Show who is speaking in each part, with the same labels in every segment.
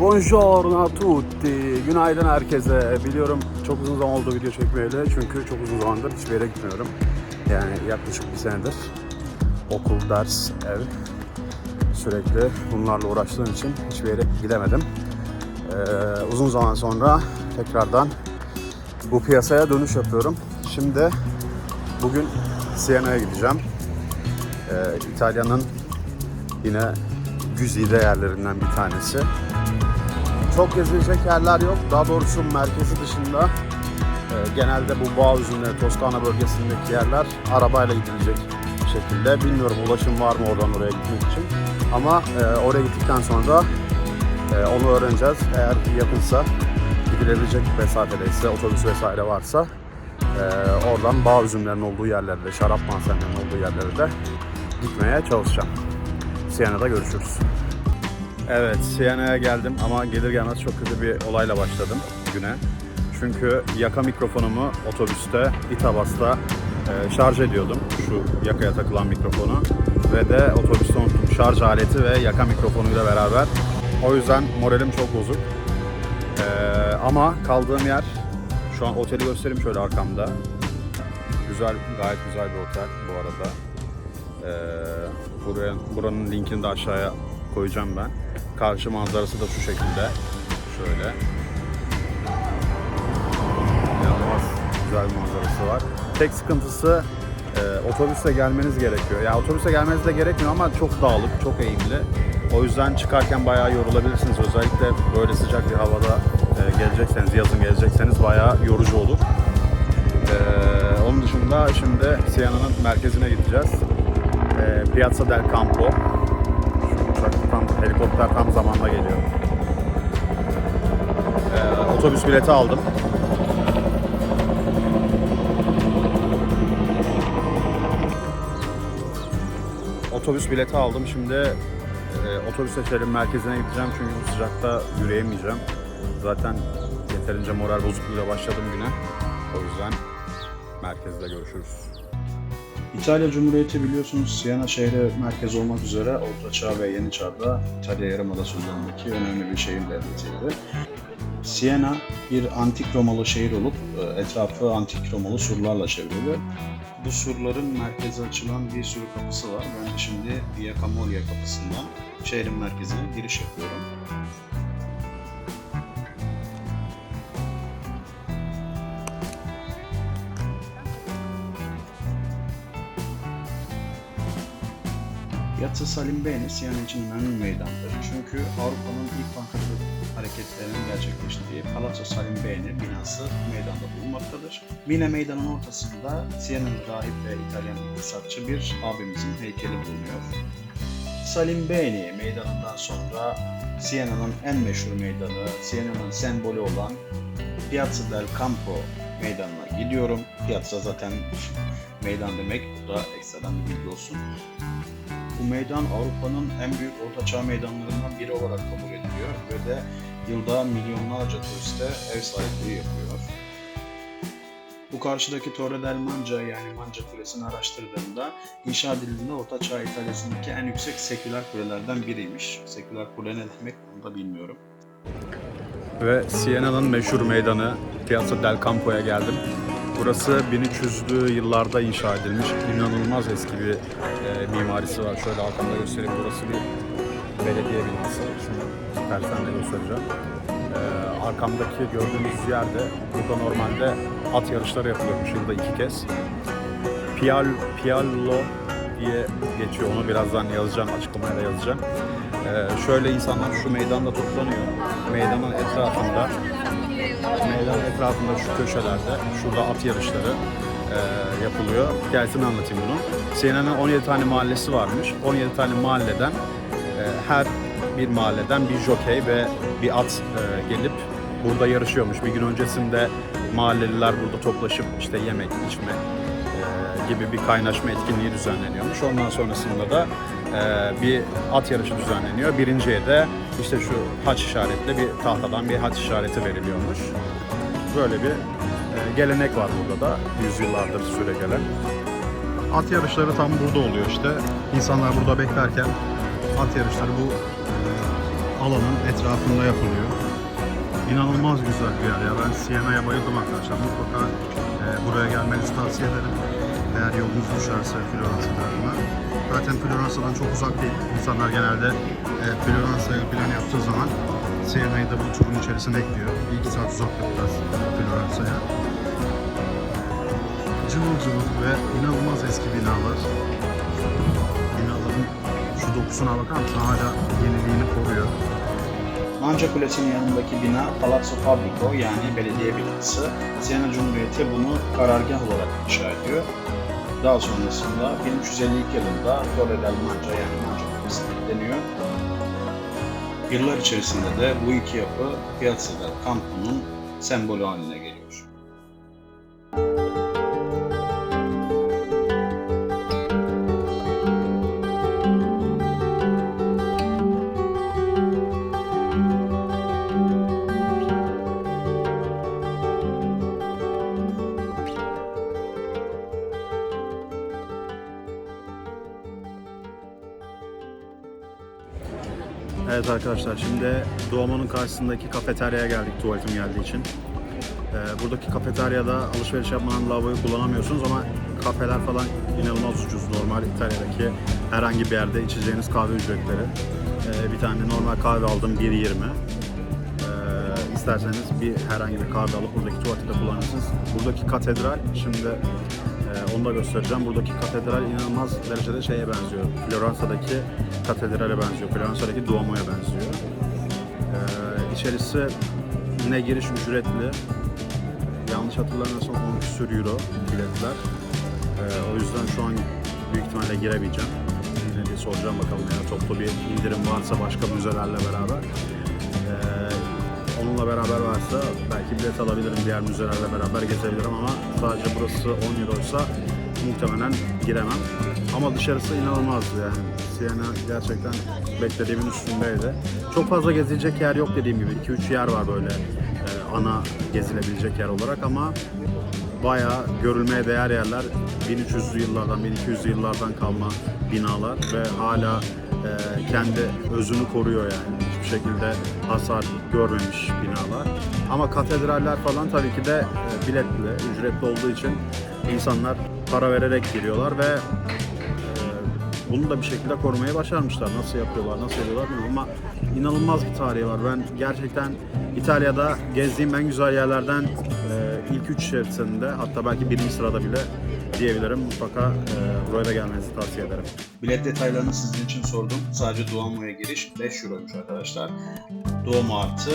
Speaker 1: Buongiorno a tutti. Günaydın herkese. Biliyorum çok uzun zaman oldu video çekmeyeli. Çünkü çok uzun zamandır hiçbir yere gitmiyorum. Yani yaklaşık bir senedir okul, ders, ev sürekli bunlarla uğraştığım için hiçbir yere gidemedim. Uzun zaman sonra tekrardan bu piyasaya dönüş yapıyorum. Şimdi bugün Siena'ya gideceğim. İtalya'nın yine güzide yerlerinden bir tanesi. Çok gezilecek yerler yok. Daha doğrusu merkezi dışında genelde bu bağ üzümleri, Toskana bölgesindeki yerler arabayla gidilecek şekilde. Bilmiyorum ulaşım var mı oradan oraya gitmek için. Ama oraya gittikten sonra onu öğreneceğiz. Eğer yakınsa, gidilebilecek mesafedeyse, otobüs vesaire varsa oradan bağ üzümlerinin olduğu yerlerde, şarap mahzenlerinin olduğu yerlere de gitmeye çalışacağım. Siena'da görüşürüz. Evet, Siena'ya geldim ama gelir gelmez çok kötü bir olayla başladım güne. Çünkü yaka mikrofonumu otobüste, İtabas'ta şarj ediyordum. Şu yakaya takılan mikrofonu. Ve de otobüste unuttum şarj aleti ve yaka mikrofonuyla beraber. O yüzden moralim çok bozuk. Ama kaldığım yer, şu an oteli göstereyim şöyle arkamda. Güzel, gayet güzel bir otel bu arada. Buranın linkini de aşağıya koyacağım ben. Karşı manzarası da şu şekilde. Şöyle. İnanılmaz güzel bir manzarası var. Tek sıkıntısı otobüsle gelmeniz gerekiyor. Yani otobüsle gelmeniz de gerekmiyor ama çok dağlık, çok eğimli. O yüzden çıkarken bayağı yorulabilirsiniz. Özellikle böyle sıcak bir havada gelecekseniz, yazın gelecekseniz bayağı yorucu olur. Onun dışında şimdi Siena'nın merkezine gideceğiz. Piazza del Campo. Helikopter tam zamanla geliyor. Otobüs bileti aldım. Otobüs bileti aldım. Şimdi otobüsle şehrin merkezine gideceğim çünkü bu sıcakta yürüyemeyeceğim. Zaten yeterince moral bozukluğuyla başladım güne. O yüzden merkezde görüşürüz.
Speaker 2: İtalya Cumhuriyeti biliyorsunuz Siena şehri merkez olmak üzere Orta Çağ ve Yeni Çağ'da İtalya Yarımadası üzerindeki önemli bir şehir devletiydi. Siena bir antik Romalı şehir olup etrafı antik Romalı surlarla çevrili. Bu surların merkeze açılan bir sürü kapısı var. Ben de şimdi Via Camoglia kapısından şehrin merkezine giriş yapıyorum. Piazza Salimbeni Siena için önemli bir meydandır. Çünkü Avrupa'nın ilk bankacılık hareketlerinin gerçekleştiği Palazzo Salimbeni binası meydanda bulunmaktadır. Yine meydanın ortasında Siena'lı rahip ve İtalyan iktisatçı bir abimizin heykeli bulunuyor. Salimbeni meydanından sonra Siena'nın en meşhur meydanı, Siena'nın sembolü olan Piazza del Campo meydanına gidiyorum. Piazza zaten meydan demek, bu da ekstradan bir bilgi olsun. Bu meydan Avrupa'nın en büyük ortaçağ meydanlarından biri olarak kabul ediliyor ve de yılda milyonlarca turiste ev sahipliği yapıyor. Bu karşıdaki Torre del Manca yani Manca Kulesi'ni araştırdığımda inşa edildiğinde Ortaçağ İtalya'sındaki en yüksek seküler kulelerden biriymiş. Seküler kule ne demek onu da bilmiyorum.
Speaker 1: Ve Siena'nın meşhur meydanı Piazza del Campo'ya geldim. Burası 1300'lü yıllarda inşa edilmiş. İnanılmaz eski bir mimarisi var. Şöyle arkamda göstereyim. Burası bir belediye binası. Şimdi tersten de göstereceğim. Arkamdaki gördüğünüz yerde burada normalde at yarışları yapılıyormuş yılda 2 kez. Piallo diye geçiyor. Onu birazdan yazacağım. Açıklamaya da yazacağım. Şöyle insanlar şu meydanda toplanıyor. Meydanın etrafında şu köşelerde, şurada at yarışları yapılıyor. Hikayesini anlatayım bunu. Siena'nın 17 tane mahallesi varmış. 17 tane mahalleden her bir mahalleden bir jokey ve bir at gelip burada yarışıyormuş. Bir gün öncesinde mahalleliler burada toplaşıp işte yemek, içme gibi bir kaynaşma etkinliği düzenleniyormuş. Ondan sonrasında da bir at yarışı düzenleniyor. Birinciye de işte şu haç işaretli bir tahtadan bir haç işareti veriliyormuş. Böyle bir gelenek var burada da yüzyıllardır süregelen. At yarışları tam burada oluyor işte. İnsanlar burada beklerken at yarışları bu alanın etrafında yapılıyor. İnanılmaz güzel bir yer ya. Ben Siena'ya bayıldım arkadaşlar. Mutlaka buraya gelmenizi tavsiye ederim. Eğer yolunuz düşerse Floransa tarafına. Zaten Floransa'dan çok uzak değil. İnsanlar genelde Floransa'ya plan yaptığı zaman Siena'yı da bu turun içerisine ekliyor. 2 saat uzaklıkta Floransa'ya. Cıvıl cıvıl ve inanılmaz eski binalar. Binaların şu dokusuna bakar mısın? Hala yeniliğini koruyor.
Speaker 2: Manca Kulesi'nin yanındaki bina Palazzo Pubblico yani belediye binası. Siena Cumhuriyeti bunu karargah olarak inşa ediyor. Daha sonrasında 1352 yılında Torre del Manca yani Manca Kulesi'ne ekleniyor. Yıllar içerisinde de bu iki yapı Piazza del Campo'nun sembolü haline geliyor.
Speaker 1: Evet arkadaşlar, şimdi Duomo'nun karşısındaki kafeteryaya geldik tuvaletim geldiği için. Buradaki kafeteryada alışveriş yapmanın lavaboyu kullanamıyorsunuz ama kafeler falan inanılmaz ucuz. Normal İtalya'daki herhangi bir yerde içeceğiniz kahve ücretleri. Bir tane normal kahve aldım 1.20. İsterseniz herhangi bir kahve alıp buradaki tuvaleti de kullanırsınız. Buradaki katedral, şimdi onu da göstereceğim. Buradaki katedral inanılmaz derecede şeye benziyor. Floransa'daki katedrale benziyor. Floransa'daki Duomo'ya benziyor. İçerisi ne giriş ücretli. Yanlış hatırlamıyorsam 10 küsur euro biletler. O yüzden şu an büyük ihtimalle giremeyeceğim. Yine bir soracağım bakalım ya toplu bir indirim varsa başka müzelerle beraber. Onunla beraber varsa belki bilet alabilirim, diğer müzelerle beraber gezebilirim ama sadece burası 10 euroysa muhtemelen giremem. Ama dışarısı inanılmaz yani. Siena gerçekten beklediğimin üstündeydi. Çok fazla gezilecek yer yok dediğim gibi. 2-3 yer var böyle ana gezilebilecek yer olarak ama bayağı görülmeye değer yerler. 1300'lü yıllardan, 1200'lü yıllardan kalma binalar ve hala kendi özünü koruyor yani. Hiçbir şekilde hasar görmemiş binalar. Ama katedraller falan tabii ki de biletli, ücretli olduğu için insanlar para vererek giriyorlar ve bunu da bir şekilde korumayı başarmışlar. Nasıl yapıyorlar, nasıl ediyorlar bilmiyorum ama inanılmaz bir tarihi var. Ben gerçekten İtalya'da gezdiğim en güzel yerlerden ilk 3 içerisinde, hatta belki birinci sırada bile diyebilirim. Mutlaka buraya da gelmenizi tavsiye ederim.
Speaker 2: Bilet detaylarını sizin için sordum. Sadece Duomo'ya giriş 5 euroymuş arkadaşlar. Duomo artı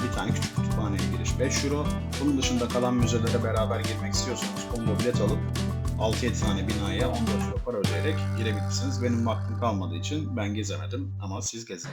Speaker 2: bir tane küçük kütüphaneye giriş 5 euro. Bunun dışında kalan müzelere beraber girmek istiyorsanız combo bilet alıp 6-7 tane binaya 14 euro para ödeyerek girebilirsiniz. Benim vaktim kalmadığı için ben gezemedim ama siz gezin.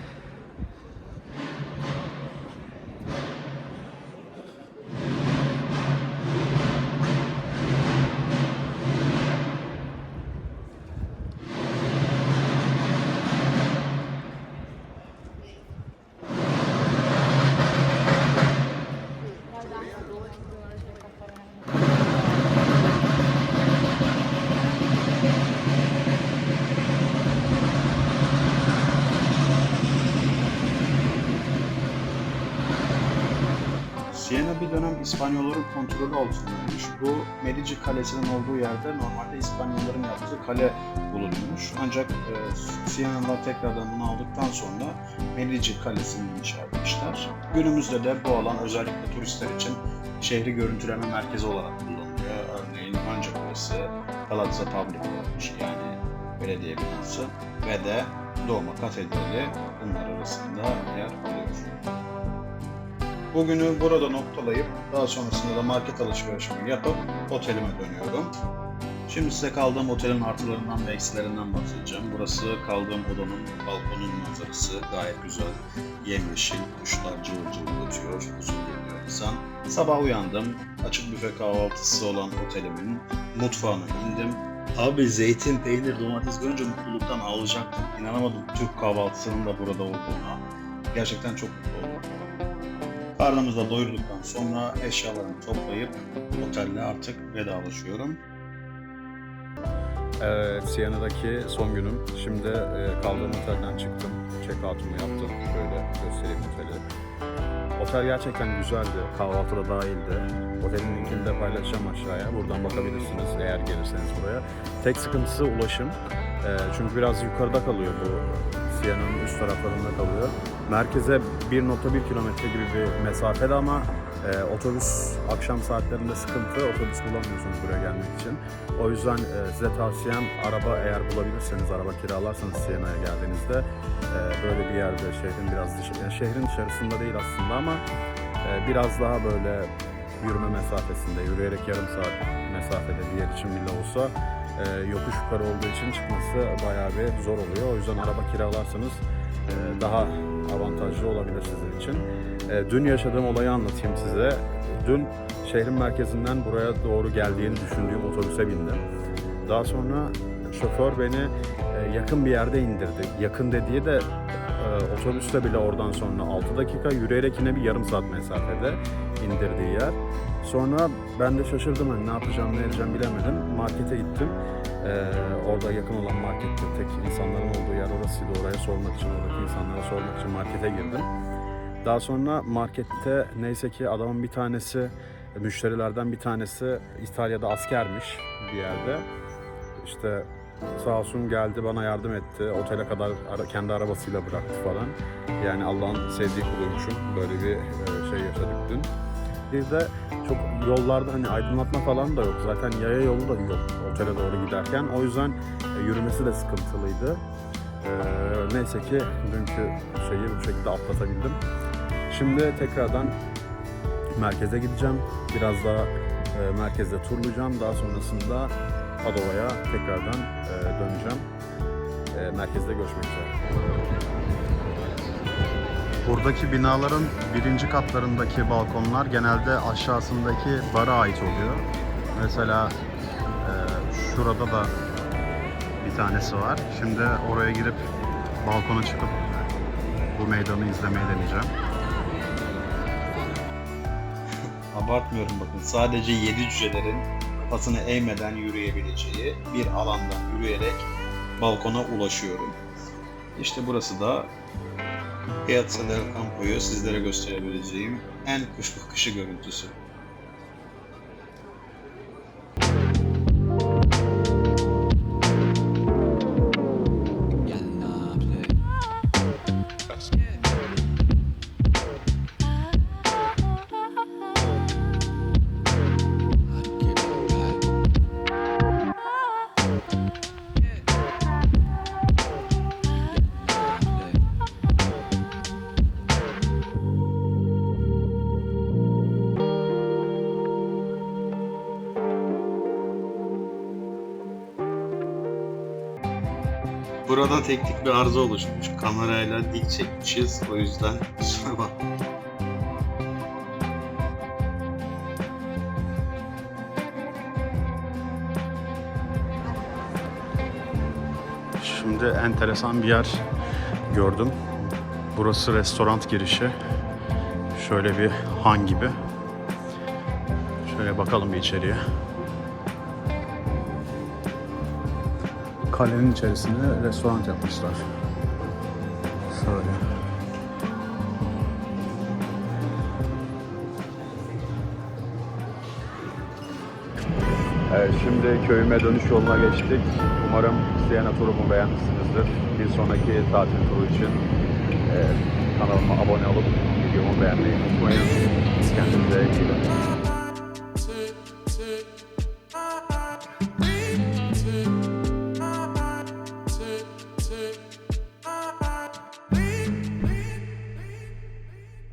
Speaker 2: Siena bir dönem İspanyolların kontrolü altındaymış. Bu Medici Kalesi'nin olduğu yerde normalde İspanyolların yaptığı kale bulunuyormuş. Ancak Siena'lılar tekrardan bunu aldıktan sonra Medici Kalesi'ni inşa etmişler. Günümüzde de bu alan özellikle turistler için şehri görüntüleme merkezi olarak kullanılıyor. Örneğin Manca Kulesi, Palazzo Pubblico yani belediye binası ve de Duomo Katedrali bunlar arasında yer alıyor. Bugünü burada noktalayıp daha sonrasında da market alışverişimi yapıp otelime dönüyorum. Şimdi size kaldığım otelin artılarından ve eksilerinden bahsedeceğim. Burası kaldığım odanın balkonun manzarası gayet güzel. Yemyeşil, kuşlar cıvıl cıvıl ötüyor, huzur geliyor insan. Sabah uyandım, açık büfe kahvaltısı olan otelimin mutfağına indim. Abi zeytin, peynir, domates görünce mutluluktan ağlayacaktım. İnanamadım Türk kahvaltısının da burada olduğuna. Gerçekten çok mutlu oldum. Karnımızı da doyurduktan sonra eşyalarımı toplayıp otelle artık vedalaşıyorum.
Speaker 1: Siena'daki son günüm. Şimdi kaldığım otelden çıktım. Check-out'umu yaptım. Şöyle göstereyim oteli. Otel gerçekten güzeldi. Kahvaltı da dahildi. Otelin linkini de paylaşacağım aşağıya. Buradan bakabilirsiniz eğer gelirseniz buraya. Tek sıkıntısı ulaşım. Çünkü biraz yukarıda kalıyor bu. Siena'nın üst taraflarında kalıyor. Merkeze 1.1 kilometre gibi bir mesafede ama otobüs akşam saatlerinde sıkıntı. Otobüs bulamıyorsunuz buraya gelmek için. O yüzden size tavsiyem araba eğer bulabilirseniz, araba kiralarsanız Siena'ya geldiğinizde böyle bir yerde şehrin biraz yani şehrin dışarısında değil aslında ama biraz daha böyle yürüme mesafesinde, yürüyerek yarım saat mesafede bir yer için bile olsa yokuş yukarı olduğu için çıkması bayağı bir zor oluyor. O yüzden araba kiralarsanız daha avantajlı olabilir sizin için. Dün yaşadığım olayı anlatayım size. Dün şehrin merkezinden buraya doğru geldiğini düşündüğüm otobüse bindim. Daha sonra şoför beni yakın bir yerde indirdi. Yakın dediği de otobüsle bile oradan sonra 6 dakika, yürüyerek yine bir yarım saat mesafede indirdiği yer. Sonra ben de şaşırdım, hani ne yapacağım ne edeceğim bilemedim. Markete gittim. Orada yakın olan markette tek insanların olduğu yer orasıydı. Oraya sormak için, oradaki insanlara sormak için markete girdim. Daha sonra markette neyse ki adamın bir tanesi, müşterilerden bir tanesi İtalya'da askermiş bir yerde. İşte sağ olsun geldi bana yardım etti. Otele kadar kendi arabasıyla bıraktı falan. Yani Allah'ın sevdiği kuluymuşum. Böyle bir şey yaşadık dün. Bir de çok yollarda hani aydınlatma falan da yok. Zaten yaya yolu da yok otele doğru giderken. O yüzden yürümesi de sıkıntılıydı. Neyse ki dünkü şeyi bu şekilde atlatabildim. Şimdi tekrardan merkeze gideceğim. Biraz daha merkezde turlayacağım. Daha sonrasında Padova'ya tekrardan döneceğim. Merkezde görüşmek üzere. Buradaki binaların birinci katlarındaki balkonlar genelde aşağısındaki bara ait oluyor. Mesela şurada da bir tanesi var. Şimdi oraya girip balkona çıkıp bu meydanı izlemeyi deneyeceğim.
Speaker 2: Abartmıyorum bakın. Sadece 7 cücelerin kafasını eğmeden yürüyebileceği bir alandan yürüyerek balkona ulaşıyorum. İşte burası da Piazza del Campo'yu sizlere gösterebileceğim en kuşlu kışı görüntüsü. Burada teknik bir arıza oluşmuş. Kamerayla dik çekmişiz. O yüzden kusura bakmayın.
Speaker 1: Şimdi enteresan bir yer gördüm. Burası restoran girişi. Şöyle bir han gibi. Şöyle bakalım bir içeriye. Kalenin içerisinde restoran yapmışlar. Şöyle. Evet, şimdi köyüme dönüş yoluna geçtik. Umarım Siena turumu beğenmişsinizdir. Bir sonraki tatil turu için kanalıma abone olup videomu beğenmeyi unutmayın. Kendinize iyi bakın.